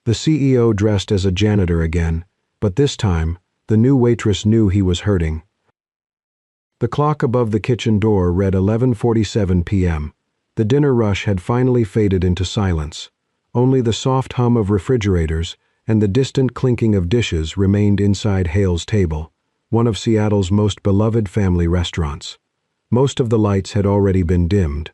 The CEO dressed as a janitor again, but this time, the new waitress knew he was hurting. The clock above the kitchen door read 11:47 p.m. The dinner rush had finally faded into silence. Only the soft hum of refrigerators and the distant clinking of dishes remained inside Hale's Table, one of Seattle's most beloved family restaurants. Most of the lights had already been dimmed.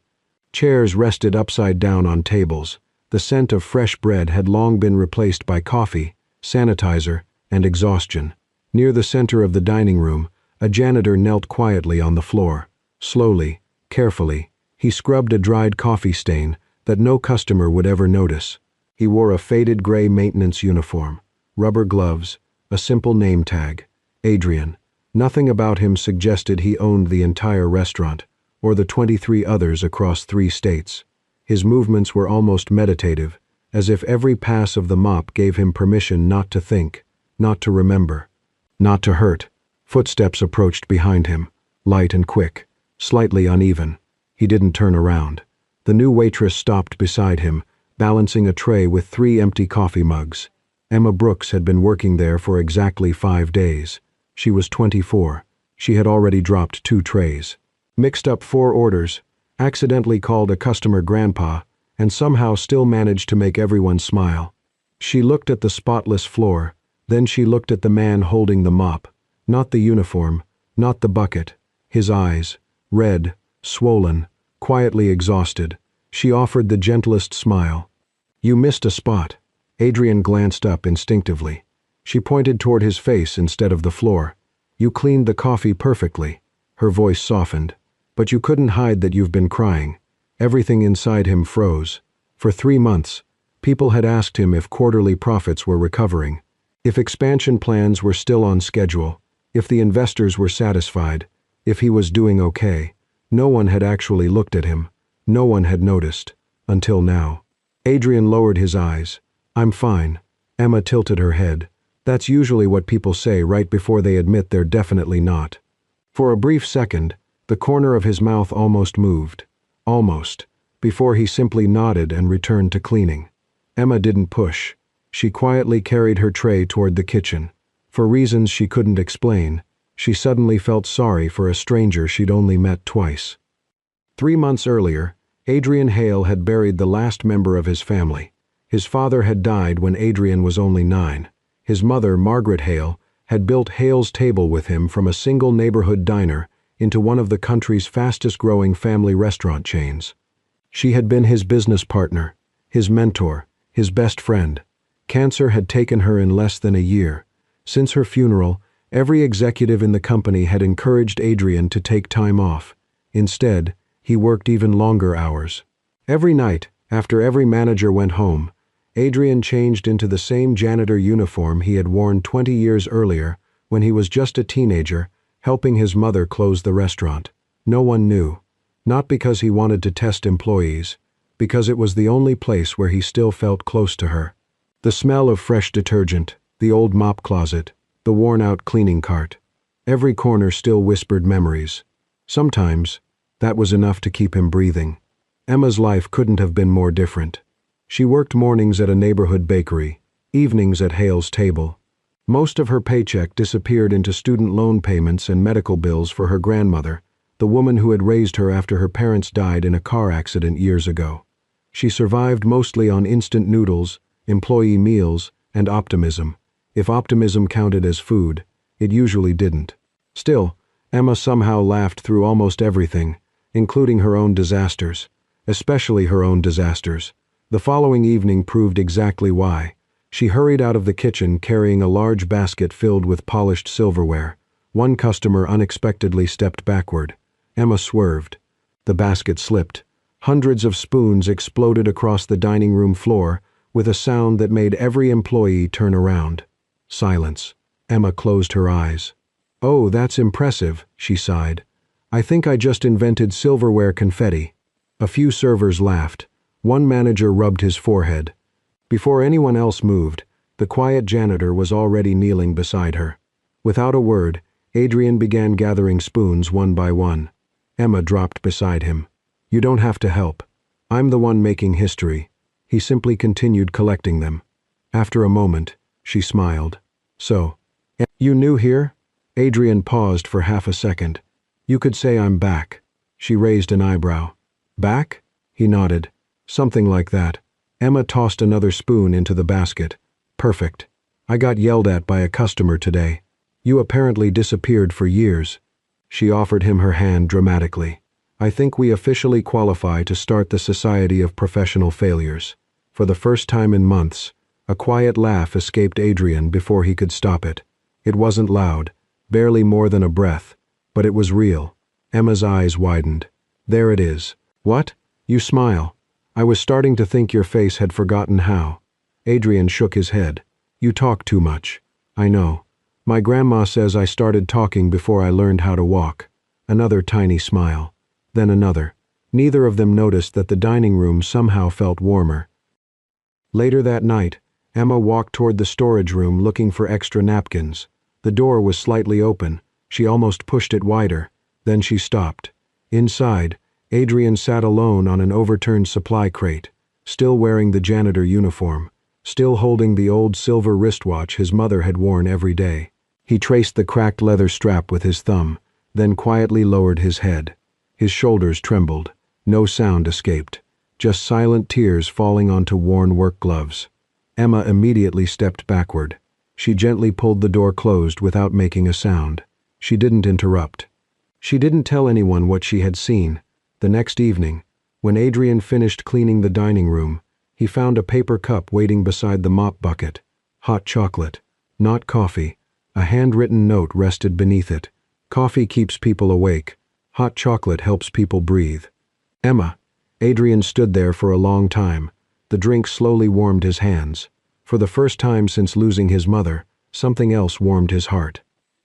Chairs rested upside down on tables. The scent of fresh bread had long been replaced by coffee, sanitizer, and exhaustion. Near the center of the dining room, a janitor knelt quietly on the floor. Slowly, carefully, he scrubbed a dried coffee stain that no customer would ever notice. He wore a faded gray maintenance uniform, rubber gloves, a simple name tag, Adrian. Nothing about him suggested he owned the entire restaurant, or the 23 others across 3 states. His movements were almost meditative, as if every pass of the mop gave him permission not to think, not to remember, not to hurt. Footsteps approached behind him, light and quick, slightly uneven. He didn't turn around. The new waitress stopped beside him, balancing a tray with 3 empty coffee mugs. Emma Brooks had been working there for exactly 5 days. She was 24. She had already dropped 2 trays, mixed up 4 orders, accidentally called a customer grandpa, and somehow still managed to make everyone smile. She looked at the spotless floor, then she looked at the man holding the mop, not the uniform, not the bucket, his eyes, red, swollen, quietly exhausted. She offered the gentlest smile. "You missed a spot." Adrian glanced up instinctively. She pointed toward his face instead of the floor. "You cleaned the coffee perfectly." Her voice softened. "But you couldn't hide that you've been crying." Everything inside him froze. For 3 months, people had asked him if quarterly profits were recovering, if expansion plans were still on schedule, if the investors were satisfied, if he was doing okay. No one had actually looked at him. No one had noticed. Until now. Adrian lowered his eyes. "I'm fine." Emma tilted her head. That's usually what people say right before they admit they're definitely not. For a brief second, the corner of his mouth almost moved. Almost. Before he simply nodded and returned to cleaning. Emma didn't push. She quietly carried her tray toward the kitchen. For reasons she couldn't explain, she suddenly felt sorry for a stranger she'd only met twice. 3 months earlier, Adrian Hale had buried the last member of his family. His father had died when Adrian was only 9. His mother, Margaret Hale, had built Hale's Table with him from a single neighborhood diner into one of the country's fastest-growing family restaurant chains. She had been his business partner, his mentor, his best friend. Cancer had taken her in less than a year. Since her funeral, every executive in the company had encouraged Adrian to take time off. Instead, he worked even longer hours. Every night, after every manager went home, Adrian changed into the same janitor uniform he had worn 20 years earlier when he was just a teenager, helping his mother close the restaurant. No one knew. Not because he wanted to test employees, because it was the only place where he still felt close to her. The smell of fresh detergent, the old mop closet, the worn-out cleaning cart. Every corner still whispered memories. Sometimes, that was enough to keep him breathing. Emma's life couldn't have been more different. She worked mornings at a neighborhood bakery, evenings at Hale's Table. Most of her paycheck disappeared into student loan payments and medical bills for her grandmother, the woman who had raised her after her parents died in a car accident years ago. She survived mostly on instant noodles, employee meals, and optimism. If optimism counted as food, it usually didn't. Still, Emma somehow laughed through almost everything, including her own disasters, especially her own disasters. The following evening proved exactly why. She hurried out of the kitchen carrying a large basket filled with polished silverware. One customer unexpectedly stepped backward. Emma swerved. The basket slipped. Hundreds of spoons exploded across the dining room floor with a sound that made every employee turn around. Silence. Emma closed her eyes. "Oh, that's impressive," she sighed. "I think I just invented silverware confetti." A few servers laughed. One manager rubbed his forehead. Before anyone else moved, the quiet janitor was already kneeling beside her. Without a word, Adrian began gathering spoons one by one. Emma dropped beside him. "You don't have to help. I'm the one making history." He simply continued collecting them. After a moment, she smiled. So, you new here? Adrian paused for half a second. You could say I'm back. She raised an eyebrow. Back? He nodded. Something like that. Emma tossed another spoon into the basket. Perfect. I got yelled at by a customer today. You apparently disappeared for years. She offered him her hand dramatically. I think we officially qualify to start the Society of Professional Failures. For the first time in months, a quiet laugh escaped Adrian before he could stop it. It wasn't loud, barely more than a breath, but it was real. Emma's eyes widened. There it is. What? You smile. I was starting to think your face had forgotten how. Adrian shook his head. You talk too much. I know. My grandma says I started talking before I learned how to walk. Another tiny smile. Then another. Neither of them noticed that the dining room somehow felt warmer. Later that night, Emma walked toward the storage room looking for extra napkins. The door was slightly open. She almost pushed it wider. Then she stopped. Inside, Adrian sat alone on an overturned supply crate, still wearing the janitor uniform, still holding the old silver wristwatch his mother had worn every day. He traced the cracked leather strap with his thumb, then quietly lowered his head. His shoulders trembled. No sound escaped, just silent tears falling onto worn work gloves. Emma immediately stepped backward. She gently pulled the door closed without making a sound. She didn't interrupt. She didn't tell anyone what she had seen. The next evening, when Adrian finished cleaning the dining room, he found a paper cup waiting beside the mop bucket. Hot chocolate, not coffee. A handwritten note rested beneath it. Coffee keeps people awake. Hot chocolate helps people breathe. Emma. Adrian stood there for a long time. The drink slowly warmed his hands. For the first time since losing his mother, something else warmed his heart.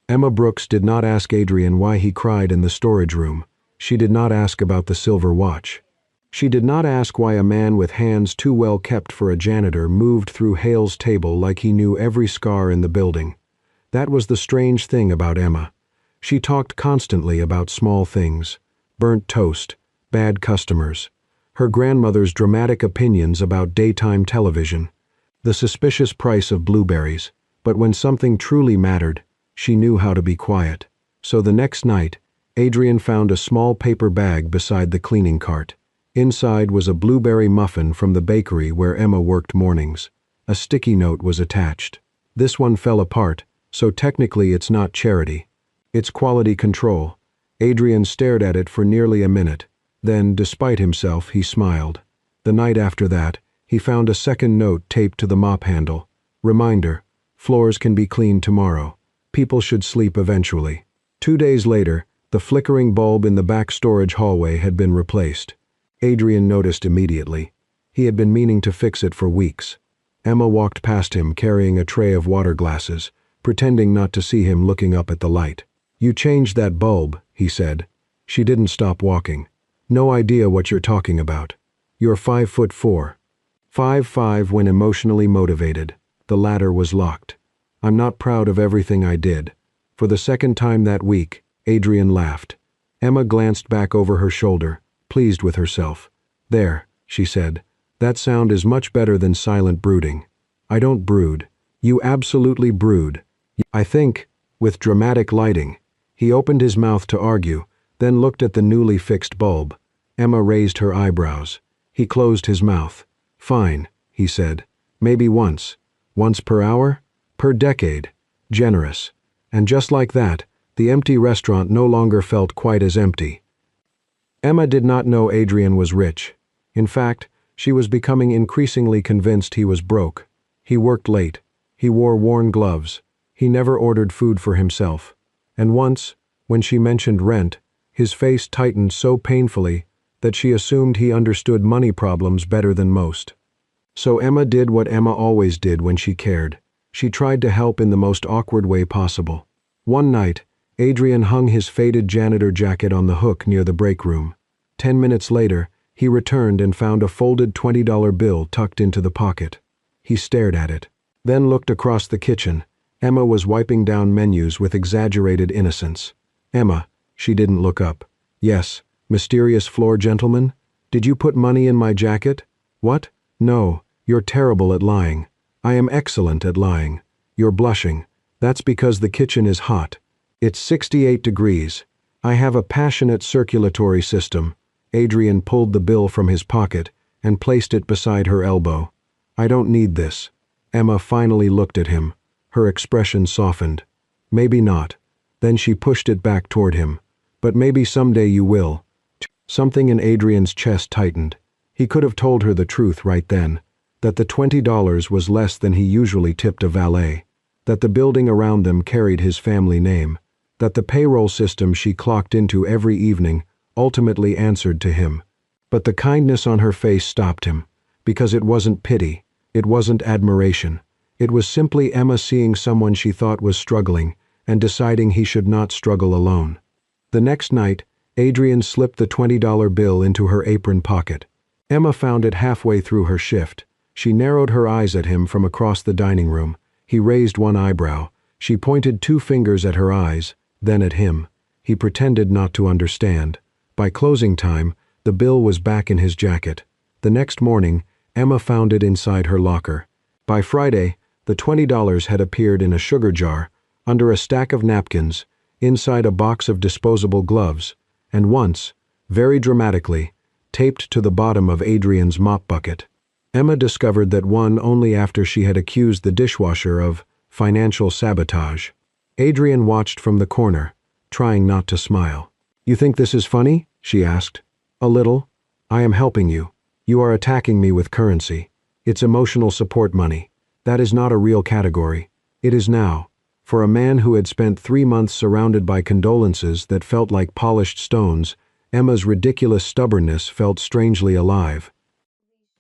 Emma Brooks did not ask Adrian why he cried in the storage room. She did not ask about the silver watch. She did not ask why a man with hands too well kept for a janitor moved through Hale's table like he knew every scar in the building. That was the strange thing about Emma. She talked constantly about small things. Burnt toast, bad customers, her grandmother's dramatic opinions about daytime television, the suspicious price of blueberries. But when something truly mattered, she knew how to be quiet. So the next night, Adrian found a small paper bag beside the cleaning cart. Inside was a blueberry muffin from the bakery where Emma worked mornings. A sticky note was attached. This one fell apart, so technically it's not charity. It's quality control. Adrian stared at it for nearly a minute. Then, despite himself, he smiled. The night after that, he found a second note taped to the mop handle. Reminder, floors can be cleaned tomorrow. People should sleep eventually. 2 days later, the flickering bulb in the back storage hallway had been replaced. Adrian noticed immediately. He had been meaning to fix it for weeks. Emma walked past him carrying a tray of water glasses, pretending not to see him looking up at the light. You changed that bulb, he said. She didn't stop walking. No idea what you're talking about. You're 5'4". 5'5" when emotionally motivated. The ladder was locked. I'm not proud of everything I did. For the second time that week, Adrian laughed. Emma glanced back over her shoulder, pleased with herself. There, she said. That sound is much better than silent brooding. I don't brood. You absolutely brood. I think, with dramatic lighting. He opened his mouth to argue, then looked at the newly fixed bulb. Emma raised her eyebrows. He closed his mouth. Fine, he said. Maybe once. Once per hour? Per decade. Generous. And just like that, the empty restaurant no longer felt quite as empty. Emma did not know Adrian was rich. In fact, she was becoming increasingly convinced he was broke. He worked late. He wore worn gloves. He never ordered food for himself. And once, when she mentioned rent, his face tightened so painfully that she assumed he understood money problems better than most. So Emma did what Emma always did when she cared. She tried to help in the most awkward way possible. One night, Adrian hung his faded janitor jacket on the hook near the break room. 10 minutes later, he returned and found a folded $20 bill tucked into the pocket. He stared at it, then looked across the kitchen. Emma was wiping down menus with exaggerated innocence. Emma, she didn't look up. Yes, mysterious floor gentleman? Did you put money in my jacket? What? No, you're terrible at lying. I am excellent at lying. You're blushing. That's because the kitchen is hot. It's 68 degrees. I have a passionate circulatory system. Adrian pulled the bill from his pocket and placed it beside her elbow. I don't need this. Emma finally looked at him. Her expression softened. Maybe not. Then she pushed it back toward him. But maybe someday you will. Something in Adrian's chest tightened. He could have told her the truth right then. That the $20 was less than he usually tipped a valet. That the building around them carried his family name. That the payroll system she clocked into every evening ultimately answered to him. But the kindness on her face stopped him. Because it wasn't pity. It wasn't admiration. It was simply Emma seeing someone she thought was struggling and deciding he should not struggle alone. The next night, Adrian slipped the $20 bill into her apron pocket. Emma found it halfway through her shift. She narrowed her eyes at him from across the dining room. He raised one eyebrow. She pointed two fingers at her eyes, then at him. He pretended not to understand. By closing time, the bill was back in his jacket. The next morning, Emma found it inside her locker. By Friday, the $20 had appeared in a sugar jar, under a stack of napkins, inside a box of disposable gloves, and once, very dramatically, taped to the bottom of Adrian's mop bucket. Emma discovered that one only after she had accused the dishwasher of financial sabotage. Adrian watched from the corner, trying not to smile. You think this is funny? She asked. A little. I am helping you. You are attacking me with currency. It's emotional support money. That is not a real category. It is now. For a man who had spent 3 months surrounded by condolences that felt like polished stones, Emma's ridiculous stubbornness felt strangely alive.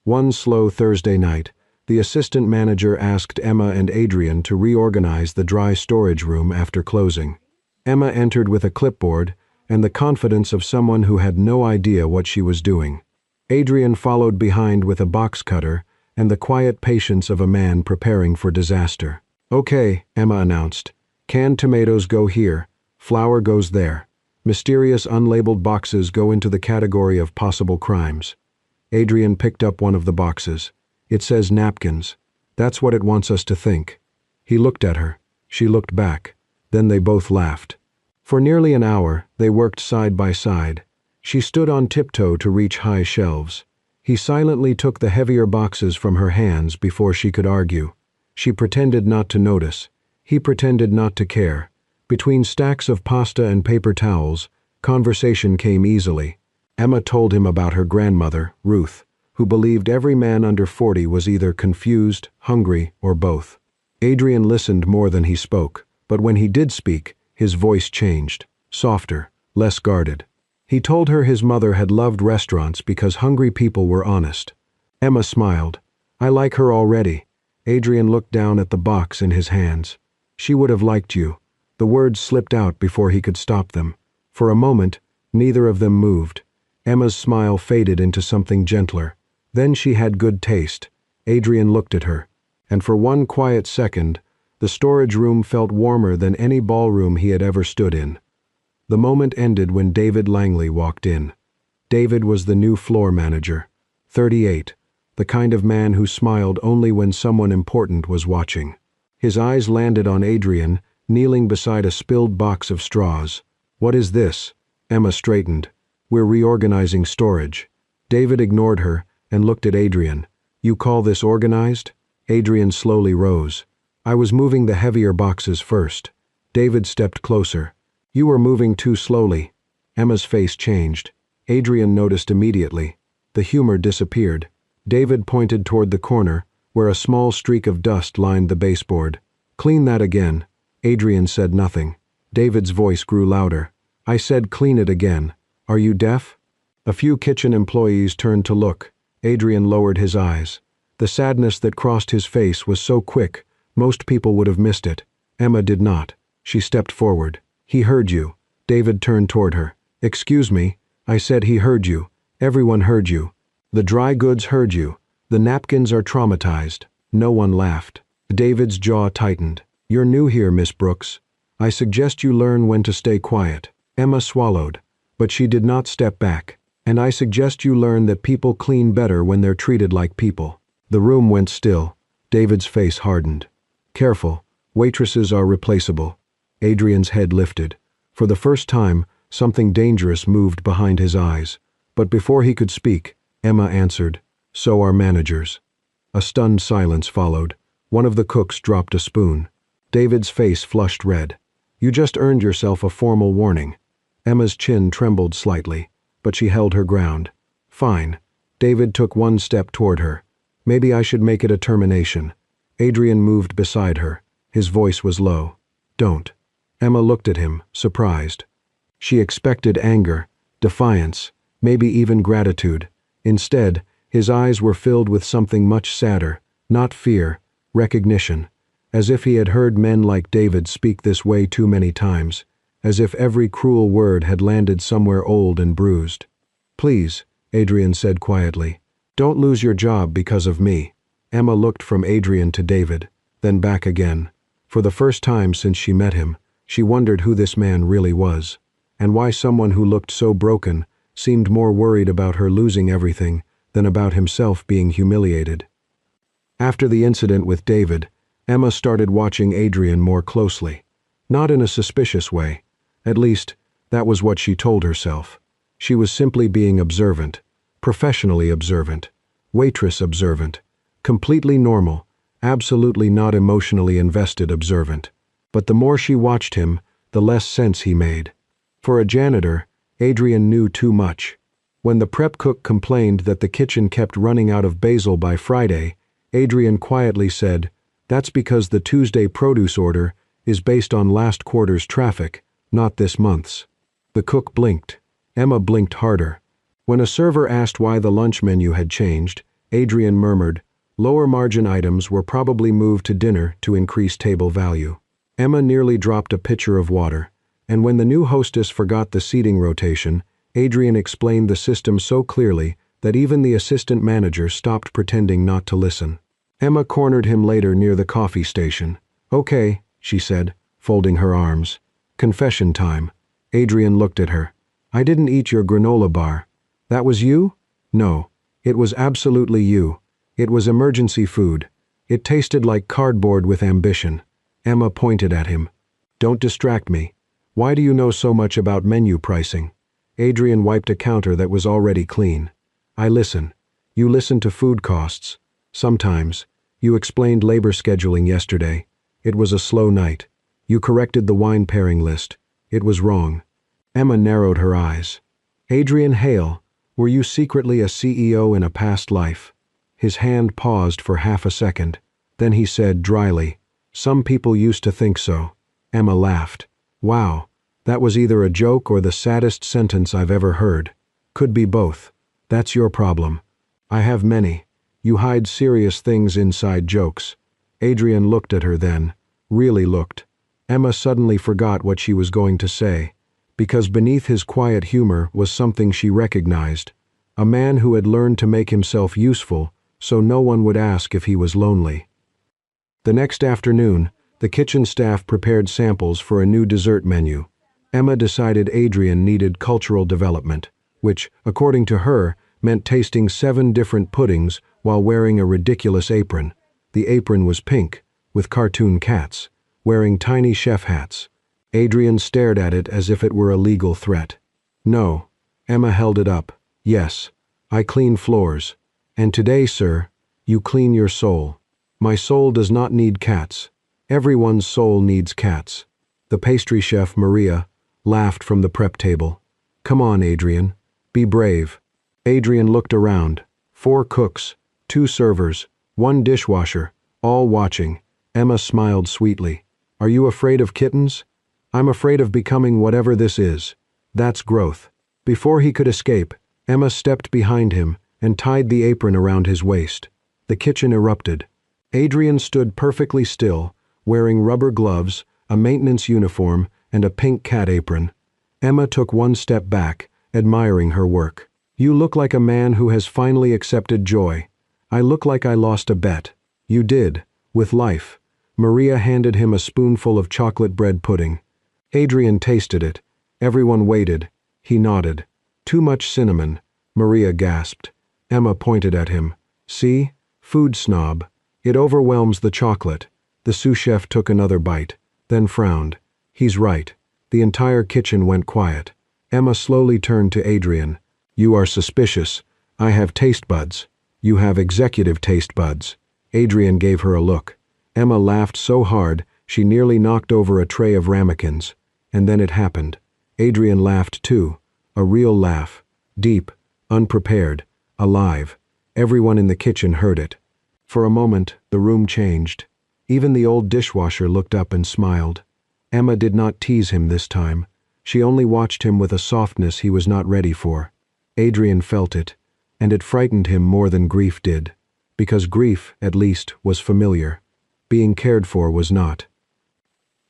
One slow Thursday night, the assistant manager asked Emma and Adrian to reorganize the dry storage room after closing. Emma entered with a clipboard and the confidence of someone who had no idea what she was doing. Adrian followed behind with a box cutter and the quiet patience of a man preparing for disaster. Okay, Emma announced. Canned tomatoes go here. Flour goes there. Mysterious unlabeled boxes go into the category of possible crimes. Adrian picked up one of the boxes. It says napkins. That's what it wants us to think. He looked at her. She looked back. Then they both laughed. For nearly an hour, they worked side by side. She stood on tiptoe to reach high shelves. He silently took the heavier boxes from her hands before she could argue. She pretended not to notice. He pretended not to care. Between stacks of pasta and paper towels, conversation came easily. Emma told him about her grandmother, Ruth, who believed every man under 40 was either confused, hungry, or both. Adrian listened more than he spoke, but when he did speak, his voice changed, softer, less guarded. He told her his mother had loved restaurants because hungry people were honest. Emma smiled. I like her already. Adrian looked down at the box in his hands. She would have liked you. The words slipped out before he could stop them. For a moment, neither of them moved. Emma's smile faded into something gentler. Then she had good taste. Adrian looked at her, and for one quiet second, the storage room felt warmer than any ballroom he had ever stood in. The moment ended when David Langley walked in. David was the new floor manager, 38, the kind of man who smiled only when someone important was watching. His eyes landed on Adrian, kneeling beside a spilled box of straws. What is this? Emma straightened. We're reorganizing storage. David ignored her and looked at Adrian. You call this organized? Adrian slowly rose. I was moving the heavier boxes first. David stepped closer. You were moving too slowly. Emma's face changed. Adrian noticed immediately. The humor disappeared. David pointed toward the corner, where a small streak of dust lined the baseboard. Clean that again. Adrian said nothing. David's voice grew louder. I said clean it again. Are you deaf? A few kitchen employees turned to look. Adrian lowered his eyes. The sadness that crossed his face was so quick, most people would have missed it. Emma did not. She stepped forward. He heard you. David turned toward her. Excuse me. I said he heard you. Everyone heard you. The dry goods heard you. The napkins are traumatized. No one laughed. David's jaw tightened. You're new here, Miss Brooks. I suggest you learn when to stay quiet. Emma swallowed, but she did not step back. And I suggest you learn that people clean better when they're treated like people. The room went still. David's face hardened. Careful, waitresses are replaceable. Adrian's head lifted. For the first time, something dangerous moved behind his eyes. But before he could speak, Emma answered, "So are managers." A stunned silence followed. One of the cooks dropped a spoon. David's face flushed red. "You just earned yourself a formal warning." Emma's chin trembled slightly, but she held her ground. "Fine." David took one step toward her. "Maybe I should make it a termination." Adrian moved beside her. His voice was low. "Don't." Emma looked at him, surprised. She expected anger, defiance, maybe even gratitude. Instead, his eyes were filled with something much sadder, not fear, recognition, as if he had heard men like David speak this way too many times, as if every cruel word had landed somewhere old and bruised. "Please," Adrian said quietly, "don't lose your job because of me." Emma looked from Adrian to David, then back again. For the first time since she met him, she wondered who this man really was, and why someone who looked so broken seemed more worried about her losing everything than about himself being humiliated. After the incident with David, Emma started watching Adrian more closely. Not in a suspicious way. At least, that was what she told herself. She was simply being observant, professionally observant, waitress observant, completely normal, absolutely not emotionally invested observant. But the more she watched him, the less sense he made. For a janitor, Adrian knew too much. When the prep cook complained that the kitchen kept running out of basil by Friday, Adrian quietly said, "That's because the Tuesday produce order is based on last quarter's traffic, not this month's." The cook blinked. Emma blinked harder. When a server asked why the lunch menu had changed, Adrian murmured, "Lower margin items were probably moved to dinner to increase table value." Emma nearly dropped a pitcher of water, and when the new hostess forgot the seating rotation, Adrian explained the system so clearly that even the assistant manager stopped pretending not to listen. Emma cornered him later near the coffee station. "Okay," she said, folding her arms. "Confession time." Adrian looked at her. "I didn't eat your granola bar." "That was you?" "No. It was absolutely you. It was emergency food. It tasted like cardboard with ambition." Emma pointed at him. "Don't distract me. Why do you know so much about menu pricing?" Adrian wiped a counter that was already clean. "I listen. You listen to food costs. Sometimes. You explained labor scheduling yesterday. It was a slow night. You corrected the wine pairing list. It was wrong." Emma narrowed her eyes. "Adrian Hale, were you secretly a CEO in a past life?" His hand paused for half a second. Then he said dryly, "Some people used to think so." Emma laughed. "Wow, that was either a joke or the saddest sentence I've ever heard." "Could be both. That's your problem. I have many. You hide serious things inside jokes." Adrian looked at her then, really looked. Emma suddenly forgot what she was going to say, because beneath his quiet humor was something she recognized, a man who had learned to make himself useful so no one would ask if he was lonely. The next afternoon, the kitchen staff prepared samples for a new dessert menu. Emma decided Adrian needed cultural development, which, according to her, meant tasting 7 different puddings while wearing a ridiculous apron. The apron was pink, with cartoon cats, wearing tiny chef hats. Adrian stared at it as if it were a legal threat. "No." Emma held it up. "Yes, I clean floors. And today, sir, you clean your soul." "My soul does not need cats. Everyone's soul needs cats." The pastry chef, Maria, laughed from the prep table. "Come on, Adrian. Be brave." Adrian looked around. 4 cooks, 2 servers, 1 dishwasher, all watching. Emma smiled sweetly. "Are you afraid of kittens?" "I'm afraid of becoming whatever this is. That's growth." Before he could escape, Emma stepped behind him and tied the apron around his waist. The kitchen erupted. Adrian stood perfectly still, wearing rubber gloves, a maintenance uniform, and a pink cat apron. Emma took 1 step back, admiring her work. "You look like a man who has finally accepted joy." "I look like I lost a bet." "You did, with life." Maria handed him a spoonful of chocolate bread pudding. Adrian tasted it. Everyone waited. He nodded. "Too much cinnamon," Maria gasped. Emma pointed at him. "See? Food snob. It overwhelms the chocolate. The sous chef took another bite, then frowned. He's right. The entire kitchen went quiet. Emma slowly turned to Adrian. You are suspicious. I have taste buds. You have executive taste buds. Adrian gave her a look. Emma laughed so hard she nearly knocked over a tray of ramekins. And then it happened. Adrian laughed too. A real laugh. Deep, unprepared, alive. Everyone in the kitchen heard it. For a moment, the room changed. Even the old dishwasher looked up and smiled. Emma did not tease him this time. She only watched him with a softness he was not ready for. Adrian felt it, and it frightened him more than grief did. Because grief, at least, was familiar. Being cared for was not.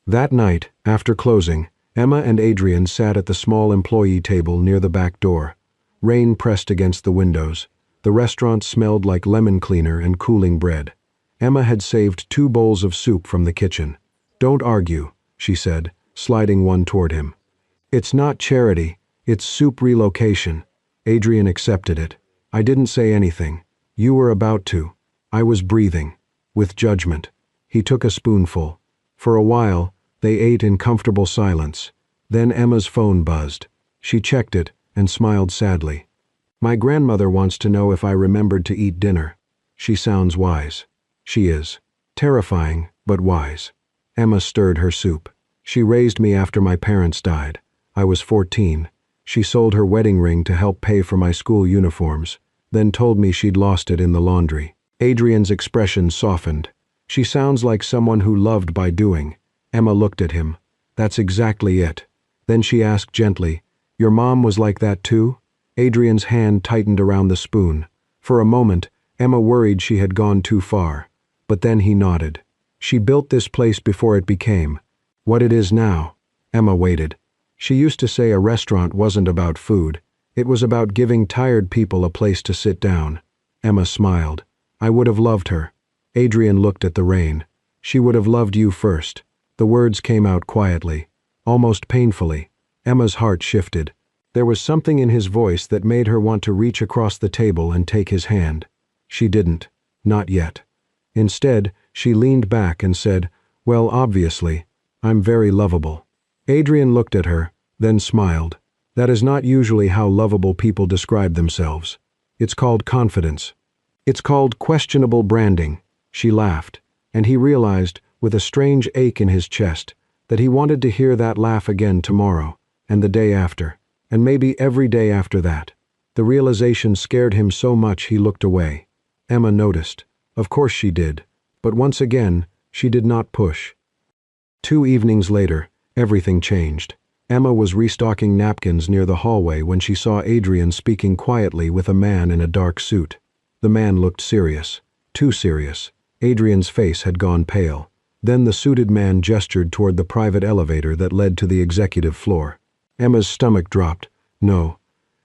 That night, after closing, Emma and Adrian sat at the small employee table near the back door. Rain pressed against the windows. The restaurant smelled like lemon cleaner and cooling bread. Emma had saved 2 bowls of soup from the kitchen. Don't argue, she said, sliding one toward him. It's not charity, it's soup relocation. Adrian accepted it. I didn't say anything. You were about to. I was breathing. With judgment. He took a spoonful. For a while, they ate in comfortable silence. Then Emma's phone buzzed. She checked it and smiled sadly. My grandmother wants to know if I remembered to eat dinner. She sounds wise. She is. Terrifying, but wise. Emma stirred her soup. She raised me after my parents died. I was 14. She sold her wedding ring to help pay for my school uniforms, then told me she'd lost it in the laundry. Adrian's expression softened. She sounds like someone who loved by doing. Emma looked at him. That's exactly it. Then she asked gently, Your mom was like that too? Adrian's hand tightened around the spoon. For a moment, Emma worried she had gone too far. But then he nodded. She built this place before it became what it is now. Emma waited. She used to say a restaurant wasn't about food. It was about giving tired people a place to sit down. Emma smiled. I would have loved her. Adrian looked at the rain. She would have loved you first. The words came out quietly, almost painfully. Emma's heart shifted. There was something in his voice that made her want to reach across the table and take his hand. She didn't. Not yet. Instead, she leaned back and said, Well, obviously, I'm very lovable. Adrian looked at her, then smiled. That is not usually how lovable people describe themselves. It's called confidence. It's called questionable branding. She laughed, and he realized, with a strange ache in his chest, that he wanted to hear that laugh again tomorrow, and the day after, and maybe every day after that. The realization scared him so much he looked away. Emma noticed. Of course she did, but once again, she did not push. 2 evenings later, everything changed. Emma was restocking napkins near the hallway when she saw Adrian speaking quietly with a man in a dark suit. The man looked serious. Too serious. Adrian's face had gone pale. Then the suited man gestured toward the private elevator that led to the executive floor. Emma's stomach dropped. No.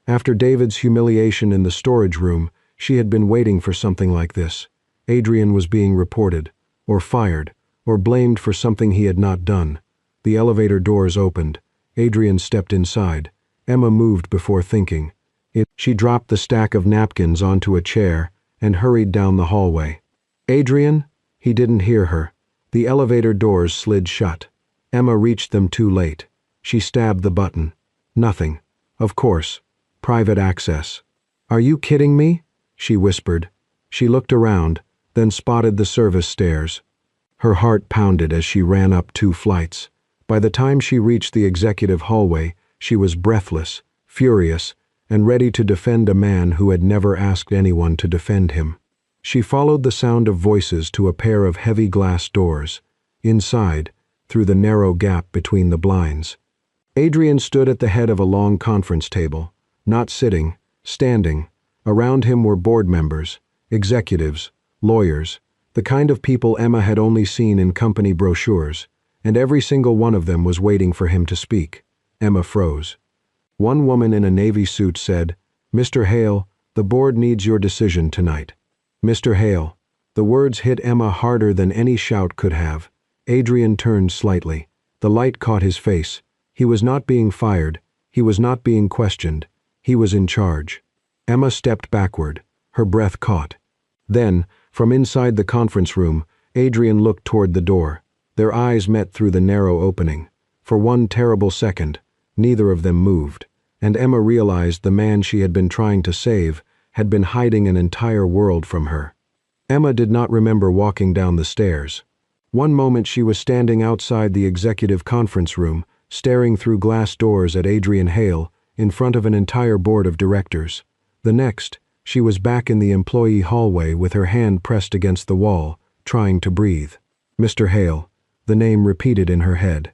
After David's humiliation in the storage room, she had been waiting for something like this. Adrian was being reported, or fired, or blamed for something he had not done. The elevator doors opened. Adrian stepped inside. Emma moved before thinking. She dropped the stack of napkins onto a chair and hurried down the hallway. Adrian? He didn't hear her. The elevator doors slid shut. Emma reached them too late. She stabbed the button. Nothing. Of course. Private access. Are you kidding me? She whispered. She looked around, then spotted the service stairs. Her heart pounded as she ran up 2 flights. By the time she reached the executive hallway, she was breathless, furious, and ready to defend a man who had never asked anyone to defend him. She followed the sound of voices to a pair of heavy glass doors. Inside, through the narrow gap between the blinds. Adrian stood at the head of a long conference table, not sitting, standing. Around him were board members, executives, lawyers, the kind of people Emma had only seen in company brochures, and every single one of them was waiting for him to speak. Emma froze. One woman in a navy suit said, Mr. Hale, the board needs your decision tonight. Mr. Hale. The words hit Emma harder than any shout could have. Adrian turned slightly. The light caught his face. He was not being fired. He was not being questioned. He was in charge. Emma stepped backward. Her breath caught. Then, From inside the conference room, Adrian looked toward the door. Their eyes met through the narrow opening. For one terrible second, neither of them moved, and Emma realized the man she had been trying to save had been hiding an entire world from her. Emma did not remember walking down the stairs. One moment she was standing outside the executive conference room, staring through glass doors at Adrian Hale, in front of an entire board of directors. The next, she was back in the employee hallway with her hand pressed against the wall, trying to breathe. Mr. Hale, the name repeated in her head.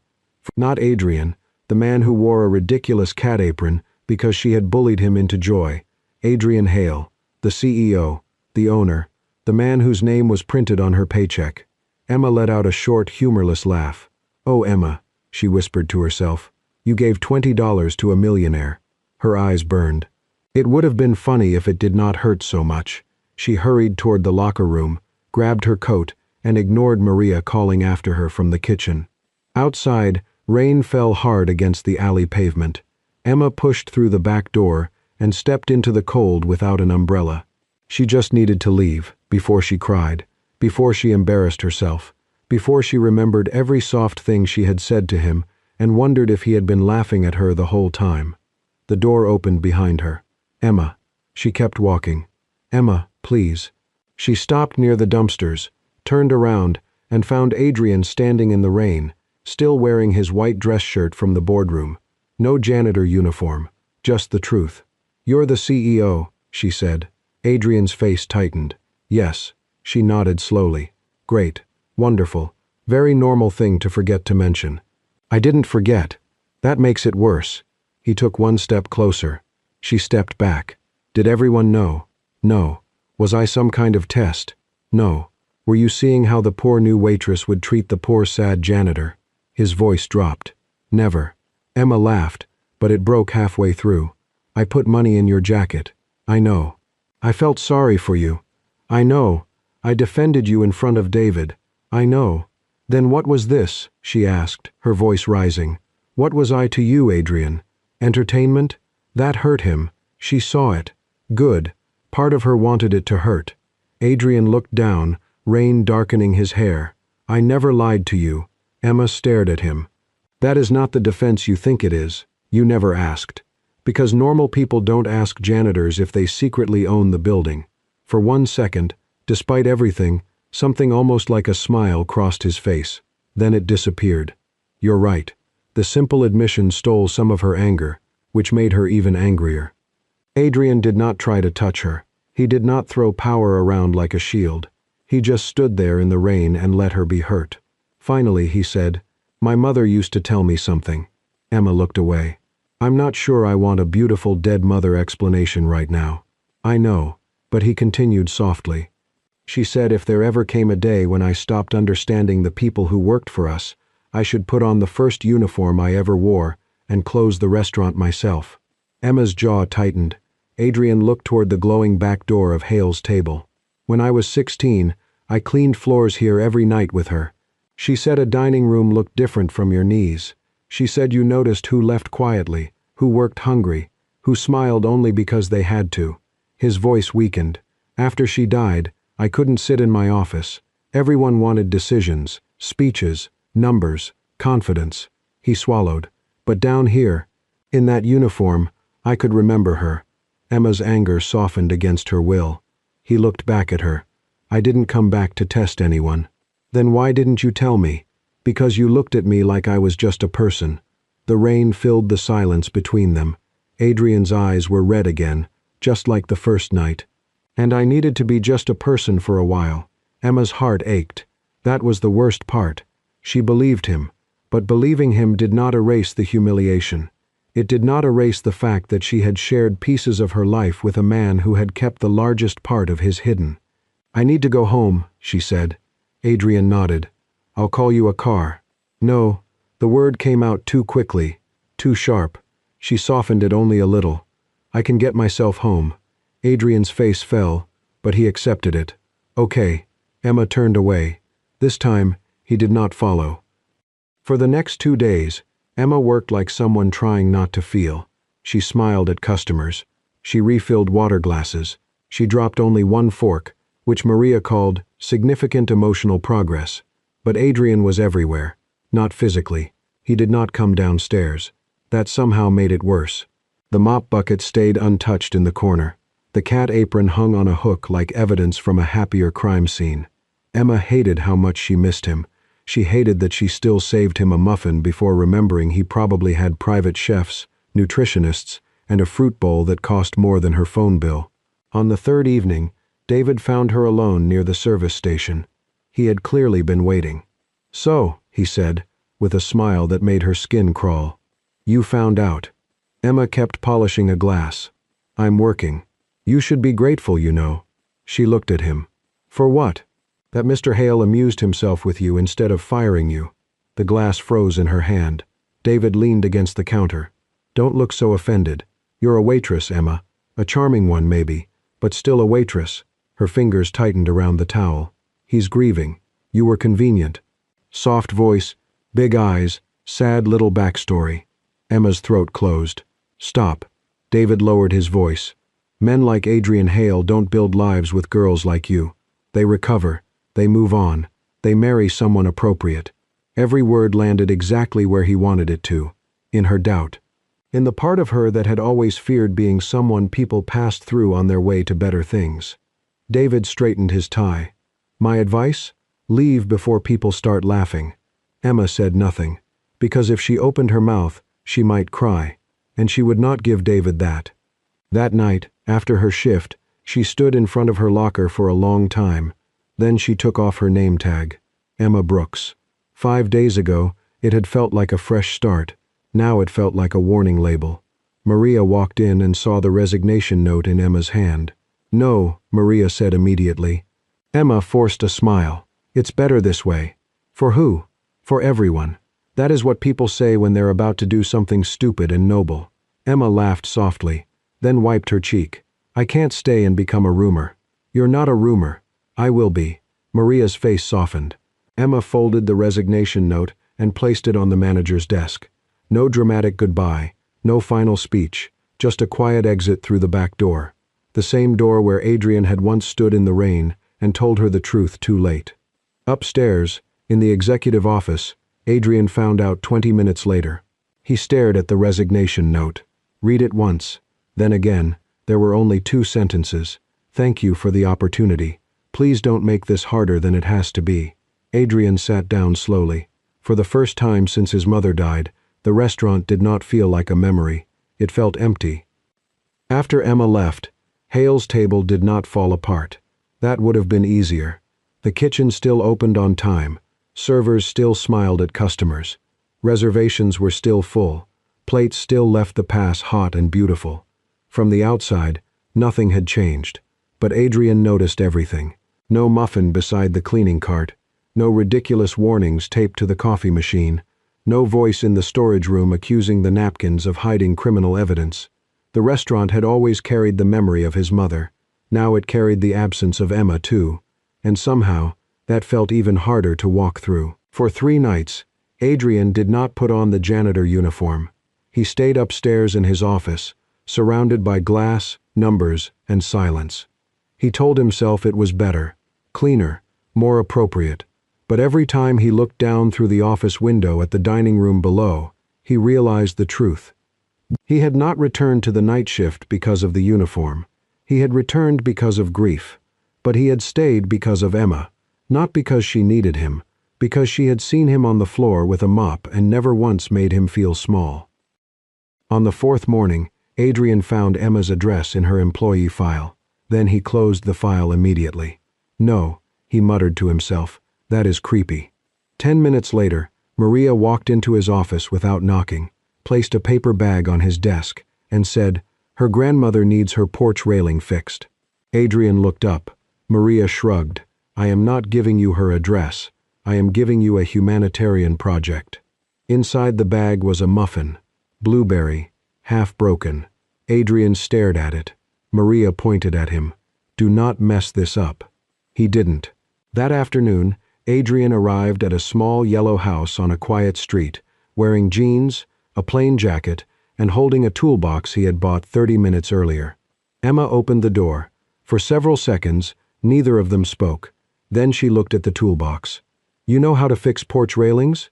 Not Adrian, the man who wore a ridiculous cat apron because she had bullied him into joy. Adrian Hale, the CEO, the owner, the man whose name was printed on her paycheck. Emma let out a short, humorless laugh. "Oh, Emma," she whispered to herself, "you gave $20 to a millionaire." Her eyes burned. It would have been funny if it did not hurt so much. She hurried toward the locker room, grabbed her coat, and ignored Maria calling after her from the kitchen. Outside, rain fell hard against the alley pavement. Emma pushed through the back door and stepped into the cold without an umbrella. She just needed to leave, before she cried, before she embarrassed herself, before she remembered every soft thing she had said to him and wondered if he had been laughing at her the whole time. The door opened behind her. "Emma." She kept walking. "Emma, please." She stopped near the dumpsters, turned around, and found Adrian standing in the rain, still wearing his white dress shirt from the boardroom. No janitor uniform, just the truth. "You're the CEO," she said. Adrian's face tightened. "Yes." She nodded slowly. "Great. Wonderful. Very normal thing to forget to mention." "I didn't forget. That makes it worse." He took one step closer. She stepped back. "Did everyone know?" "No." "Was I some kind of test?" "No." "Were you seeing how the poor new waitress would treat the poor sad janitor?" His voice dropped. "Never." Emma laughed, but it broke halfway through. "I put money in your jacket. I know. I felt sorry for you. I know. I defended you in front of David. I know." "Then what was this?" she asked, her voice rising. "What was I to you, Adrian? Entertainment?" That hurt him. She saw it. Good. Part of her wanted it to hurt. Adrian looked down, rain darkening his hair. "I never lied to you." Emma stared at him. "That is not the defense you think it is. You never asked. Because normal people don't ask janitors if they secretly own the building." For 1 second, despite everything, something almost like a smile crossed his face. Then it disappeared. "You're right." The simple admission stole some of her anger, which made her even angrier. Adrian did not try to touch her. He did not throw power around like a shield. He just stood there in the rain and let her be hurt. Finally, he said, "My mother used to tell me something." Emma looked away. "I'm not sure I want a beautiful dead mother explanation right now." "I know," but he continued softly. "She said if there ever came a day when I stopped understanding the people who worked for us, I should put on the first uniform I ever wore and close the restaurant myself." Emma's jaw tightened. Adrian looked toward the glowing back door of Hale's table. "When I was 16, I cleaned floors here every night with her. She said a dining room looked different from your knees. She said you noticed who left quietly, who worked hungry, who smiled only because they had to." His voice weakened. "After she died, I couldn't sit in my office. Everyone wanted decisions, speeches, numbers, confidence." He swallowed. "But down here, in that uniform, I could remember her." Emma's anger softened against her will. He looked back at her. "I didn't come back to test anyone." "Then why didn't you tell me?" "Because you looked at me like I was just a person." The rain filled the silence between them. Adrian's eyes were red again, just like the first night. "And I needed to be just a person for a while." Emma's heart ached. That was the worst part. She believed him, but believing him did not erase the humiliation. It did not erase the fact that she had shared pieces of her life with a man who had kept the largest part of his hidden. "I need to go home," she said. Adrian nodded. "I'll call you a car." "No." The word came out too quickly, too sharp. She softened it only a little. "I can get myself home." Adrian's face fell, but he accepted it. "Okay." Emma turned away. This time, he did not follow. For the next 2 days, Emma worked like someone trying not to feel. She smiled at customers. She refilled water glasses. She dropped only one fork, which Maria called significant emotional progress. But Adrian was everywhere, not physically. He did not come downstairs. That somehow made it worse. The mop bucket stayed untouched in the corner. The cat apron hung on a hook like evidence from a happier crime scene. Emma hated how much she missed him. She hated that she still saved him a muffin before remembering he probably had private chefs, nutritionists, and a fruit bowl that cost more than her phone bill. On the third evening, David found her alone near the service station. He had clearly been waiting. "So," he said, with a smile that made her skin crawl. "You found out." Emma kept polishing a glass. "I'm working. You should be grateful, you know." She looked at him. "For what?" "That Mr. Hale amused himself with you instead of firing you." The glass froze in her hand. David leaned against the counter. "Don't look so offended. You're a waitress, Emma. A charming one, maybe, but still a waitress." Her fingers tightened around the towel. "He's grieving. You were convenient." Soft voice, big eyes, sad little backstory. Emma's throat closed. "Stop." David lowered his voice. "Men like Adrian Hale don't build lives with girls like you. They recover. They move on. They marry someone appropriate." Every word landed exactly where he wanted it to, in her doubt. In the part of her that had always feared being someone people passed through on their way to better things. David straightened his tie. "My advice? Leave before people start laughing." Emma said nothing, because if she opened her mouth, she might cry, and she would not give David that. That night, after her shift, she stood in front of her locker for a long time. Then she took off her name tag. Emma Brooks. 5 days ago, it had felt like a fresh start. Now it felt like a warning label. Maria walked in and saw the resignation note in Emma's hand. "No," Maria said immediately. Emma forced a smile. "It's better this way." "For who?" "For everyone. That is what people say when they're about to do something stupid and noble." Emma laughed softly, then wiped her cheek. "I can't stay and become a rumor." "You're not a rumor." "I will be." Maria's face softened. Emma folded the resignation note and placed it on the manager's desk. No dramatic goodbye, no final speech, just a quiet exit through the back door. The same door where Adrian had once stood in the rain and told her the truth too late. Upstairs, in the executive office, Adrian found out 20 minutes later. He stared at the resignation note. Read it once, then again. There were only 2 sentences. "Thank you for the opportunity. Please don't make this harder than it has to be." Adrian sat down slowly. For the first time since his mother died, the restaurant did not feel like a memory. It felt empty. After Emma left, Hale's table did not fall apart. That would have been easier. The kitchen still opened on time. Servers still smiled at customers. Reservations were still full. Plates still left the pass hot and beautiful. From the outside, nothing had changed. But Adrian noticed everything. No muffin beside the cleaning cart. No ridiculous warnings taped to the coffee machine. No voice in the storage room accusing the napkins of hiding criminal evidence. The restaurant had always carried the memory of his mother. Now it carried the absence of Emma too. And somehow, that felt even harder to walk through. For 3 nights, Adrian did not put on the janitor uniform. He stayed upstairs in his office, surrounded by glass, numbers, and silence. He told himself it was better, cleaner, more appropriate. But every time he looked down through the office window at the dining room below, he realized the truth. He had not returned to the night shift because of the uniform. He had returned because of grief. But he had stayed because of Emma, not because she needed him, because she had seen him on the floor with a mop and never once made him feel small. On the 4th morning, Adrian found Emma's address in her employee file. Then he closed the file immediately. "No," he muttered to himself, "that is creepy." 10 minutes later, Maria walked into his office without knocking, placed a paper bag on his desk, and said, "Her grandmother needs her porch railing fixed." Adrian looked up. Maria shrugged. "I am not giving you her address. I am giving you a humanitarian project." Inside the bag was a muffin, blueberry, half broken. Adrian stared at it. Maria pointed at him. "Do not mess this up." He didn't. That afternoon, Adrian arrived at a small yellow house on a quiet street, wearing jeans, a plain jacket, and holding a toolbox he had bought 30 minutes earlier. Emma opened the door. For several seconds, Neither of them spoke. Then she looked at the toolbox. You know how to fix porch railings?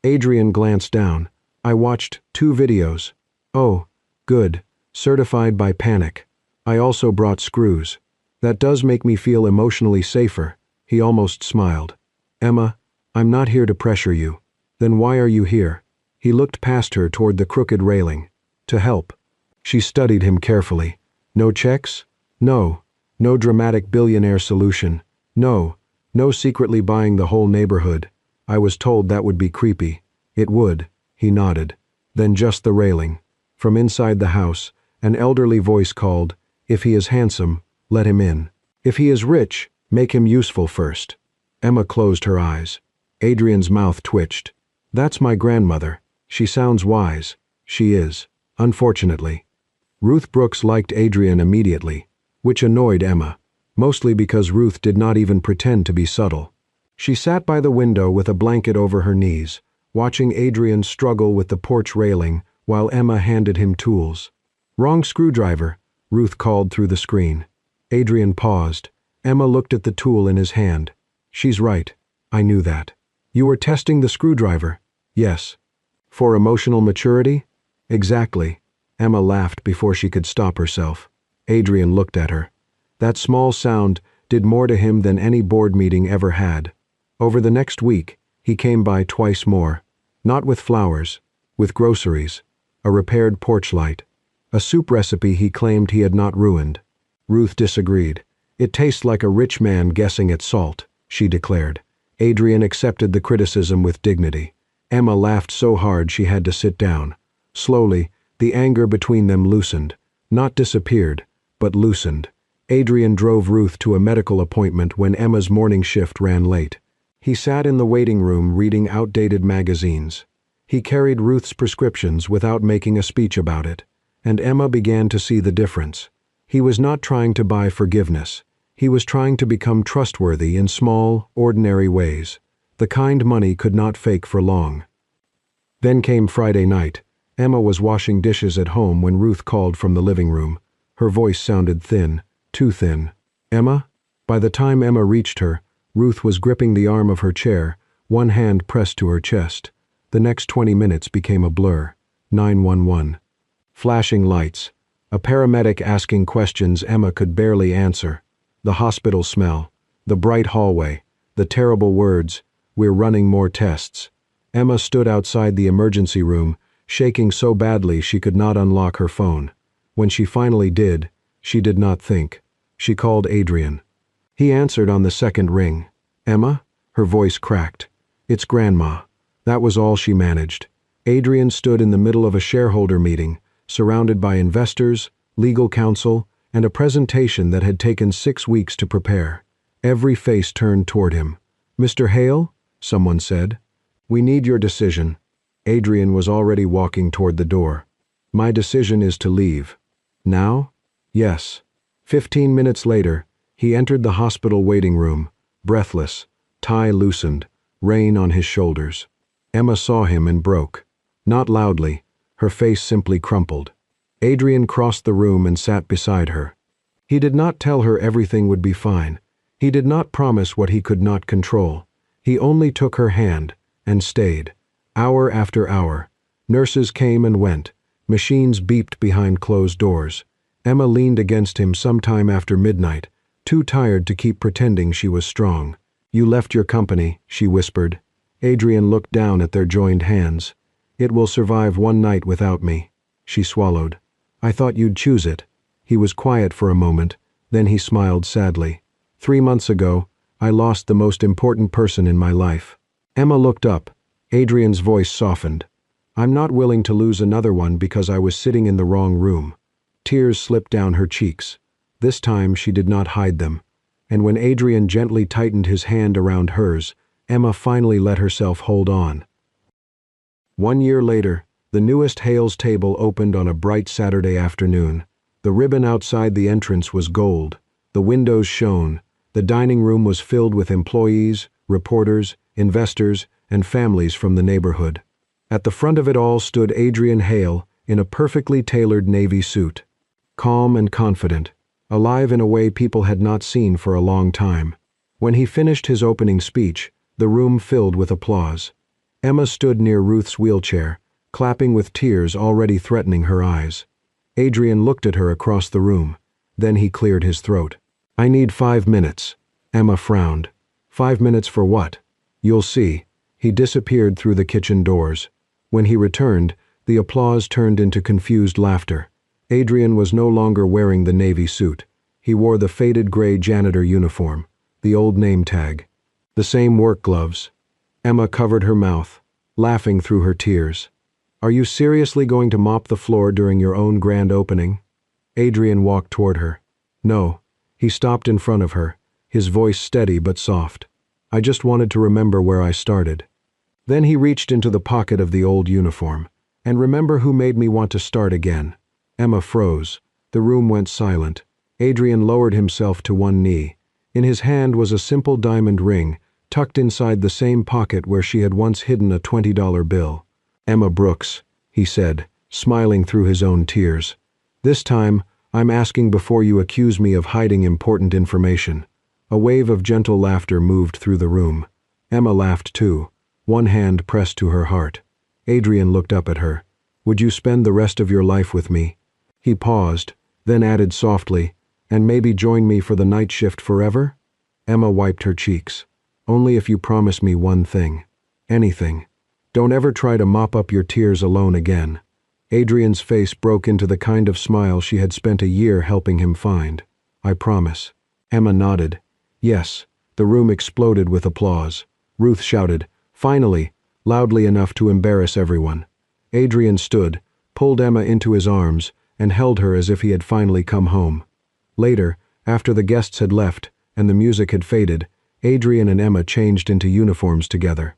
Adrian glanced down. I watched 2 videos. Oh, good. Certified by Panic. I also brought screws. That does make me feel emotionally safer. He almost smiled. Emma, I'm not here to pressure you. Then why are you here? He looked past her toward the crooked railing. To help. She studied him carefully. No checks? No. No dramatic billionaire solution. No. No secretly buying the whole neighborhood. I was told that would be creepy. It would. He nodded. Then just the railing. From inside the house, an elderly voice called, If he is handsome, let him in. If he is rich, make him useful first. Emma closed her eyes. Adrian's mouth twitched. That's my grandmother. She sounds wise. She is. Unfortunately. Ruth Brooks liked Adrian immediately, which annoyed Emma, mostly because Ruth did not even pretend to be subtle. She sat by the window with a blanket over her knees, watching Adrian struggle with the porch railing while Emma handed him tools. Wrong screwdriver, Ruth called through the screen. Adrian paused. Emma looked at the tool in his hand. She's right. I knew that. You were testing the screwdriver? Yes. For emotional maturity? Exactly. Emma laughed before she could stop herself. Adrian looked at her. That small sound did more to him than any board meeting ever had. Over the next week, he came by twice more. Not with flowers, with groceries, a repaired porch light, a soup recipe he claimed he had not ruined. Ruth disagreed. It tastes like a rich man guessing at salt, she declared. Adrian accepted the criticism with dignity. Emma laughed so hard she had to sit down. Slowly, the anger between them loosened. Not disappeared, but loosened. Adrian drove Ruth to a medical appointment when Emma's morning shift ran late. He sat in the waiting room reading outdated magazines. He carried Ruth's prescriptions without making a speech about it, and Emma began to see the difference. He was not trying to buy forgiveness. He was trying to become trustworthy in small, ordinary ways, the kind money could not fake for long. Then came Friday night. Emma was washing dishes at home when Ruth called from the living room. Her voice sounded thin, too thin. Emma? By the time Emma reached her, Ruth was gripping the arm of her chair, one hand pressed to her chest. The next 20 minutes became a blur. 911. Flashing lights. A paramedic asking questions Emma could barely answer. The hospital smell. The bright hallway. The terrible words, "We're running more tests." Emma stood outside the emergency room, shaking so badly she could not unlock her phone. When she finally did, she did not think. She called Adrian. He answered on the second ring. Emma? Her voice cracked. It's Grandma. That was all she managed. Adrian stood in the middle of a shareholder meeting, surrounded by investors, legal counsel, and a presentation that had taken 6 weeks to prepare. Every face turned toward him. Mr. Hale? Someone said. We need your decision. Adrian was already walking toward the door. My decision is to leave. Now? Yes. 15 minutes later, he entered the hospital waiting room, breathless, tie loosened, rain on his shoulders. Emma saw him and broke. Not loudly, her face simply crumpled. Adrian crossed the room and sat beside her. He did not tell her everything would be fine. He did not promise what he could not control. He only took her hand and stayed. Hour after hour. Nurses came and went. Machines beeped behind closed doors. Emma leaned against him sometime after midnight, too tired to keep pretending she was strong. You left your company, she whispered. Adrian looked down at their joined hands. It will survive one night without me. She swallowed. I thought you'd choose it. He was quiet for a moment, then he smiled sadly. 3 months ago, I lost the most important person in my life. Emma looked up. Adrian's voice softened. I'm not willing to lose another one because I was sitting in the wrong room. Tears slipped down her cheeks. This time she did not hide them. And when Adrian gently tightened his hand around hers, Emma finally let herself hold on. 1 year later, the newest Hale's table opened on a bright Saturday afternoon. The ribbon outside the entrance was gold. The windows shone. The dining room was filled with employees, reporters, investors, and families from the neighborhood. At the front of it all stood Adrian Hale in a perfectly tailored navy suit. Calm and confident, alive in a way people had not seen for a long time. When he finished his opening speech, the room filled with applause. Emma stood near Ruth's wheelchair, clapping with tears already threatening her eyes. Adrian looked at her across the room. Then he cleared his throat. "I need 5 minutes." Emma frowned. 5 minutes for what? You'll see. He disappeared through the kitchen doors. When he returned, the applause turned into confused laughter. Adrian was no longer wearing the navy suit. He wore the faded gray janitor uniform, the old name tag, the same work gloves. Emma covered her mouth, laughing through her tears. "Are you seriously going to mop the floor during your own grand opening?" Adrian walked toward her. "No." He stopped in front of her, his voice steady but soft. "I just wanted to remember where I started." Then he reached into the pocket of the old uniform. "And remember who made me want to start again." Emma froze. The room went silent. Adrian lowered himself to one knee. In his hand was a simple diamond ring, tucked inside the same pocket where she had once hidden a $20 bill. "Emma Brooks," he said, smiling through his own tears. "This time, I'm asking before you accuse me of hiding important information." A wave of gentle laughter moved through the room. Emma laughed too, one hand pressed to her heart. Adrian looked up at her. "Would you spend the rest of your life with me?" He paused, then added softly, "And maybe join me for the night shift forever?" Emma wiped her cheeks. "Only if you promise me one thing. Anything. Don't ever try to mop up your tears alone again." Adrian's face broke into the kind of smile she had spent a year helping him find. "I promise." Emma nodded. "Yes." The room exploded with applause. Ruth shouted, "Finally!" loudly enough to embarrass everyone. Adrian stood, pulled Emma into his arms, and held her as if he had finally come home. Later, after the guests had left and the music had faded, Adrian and Emma changed into uniforms together.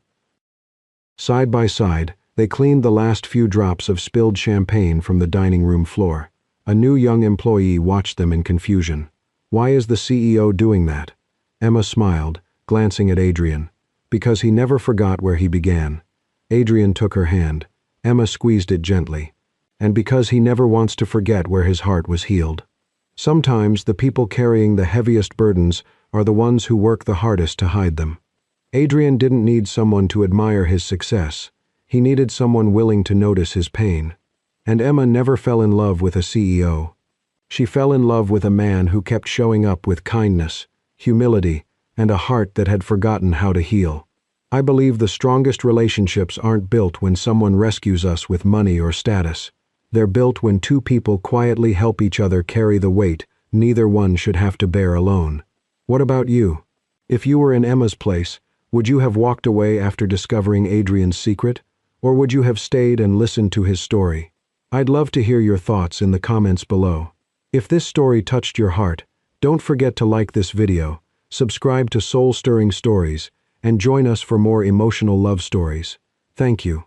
Side by side, they cleaned the last few drops of spilled champagne from the dining room floor. A new young employee watched them in confusion. "Why is the CEO doing that?" Emma smiled, glancing at Adrian. "Because he never forgot where he began." Adrian took her hand. Emma squeezed it gently. "And because he never wants to forget where his heart was healed." Sometimes the people carrying the heaviest burdens are the ones who work the hardest to hide them. Adrian didn't need someone to admire his success. He needed someone willing to notice his pain. And Emma never fell in love with a CEO. She fell in love with a man who kept showing up with kindness, humility, and a heart that had forgotten how to heal. I believe the strongest relationships aren't built when someone rescues us with money or status. They're built when two people quietly help each other carry the weight neither one should have to bear alone. What about you? If you were in Emma's place, would you have walked away after discovering Adrian's secret? Or would you have stayed and listened to his story? I'd love to hear your thoughts in the comments below. If this story touched your heart, don't forget to like this video, subscribe to Soul Stirring Stories, and join us for more emotional love stories. Thank you.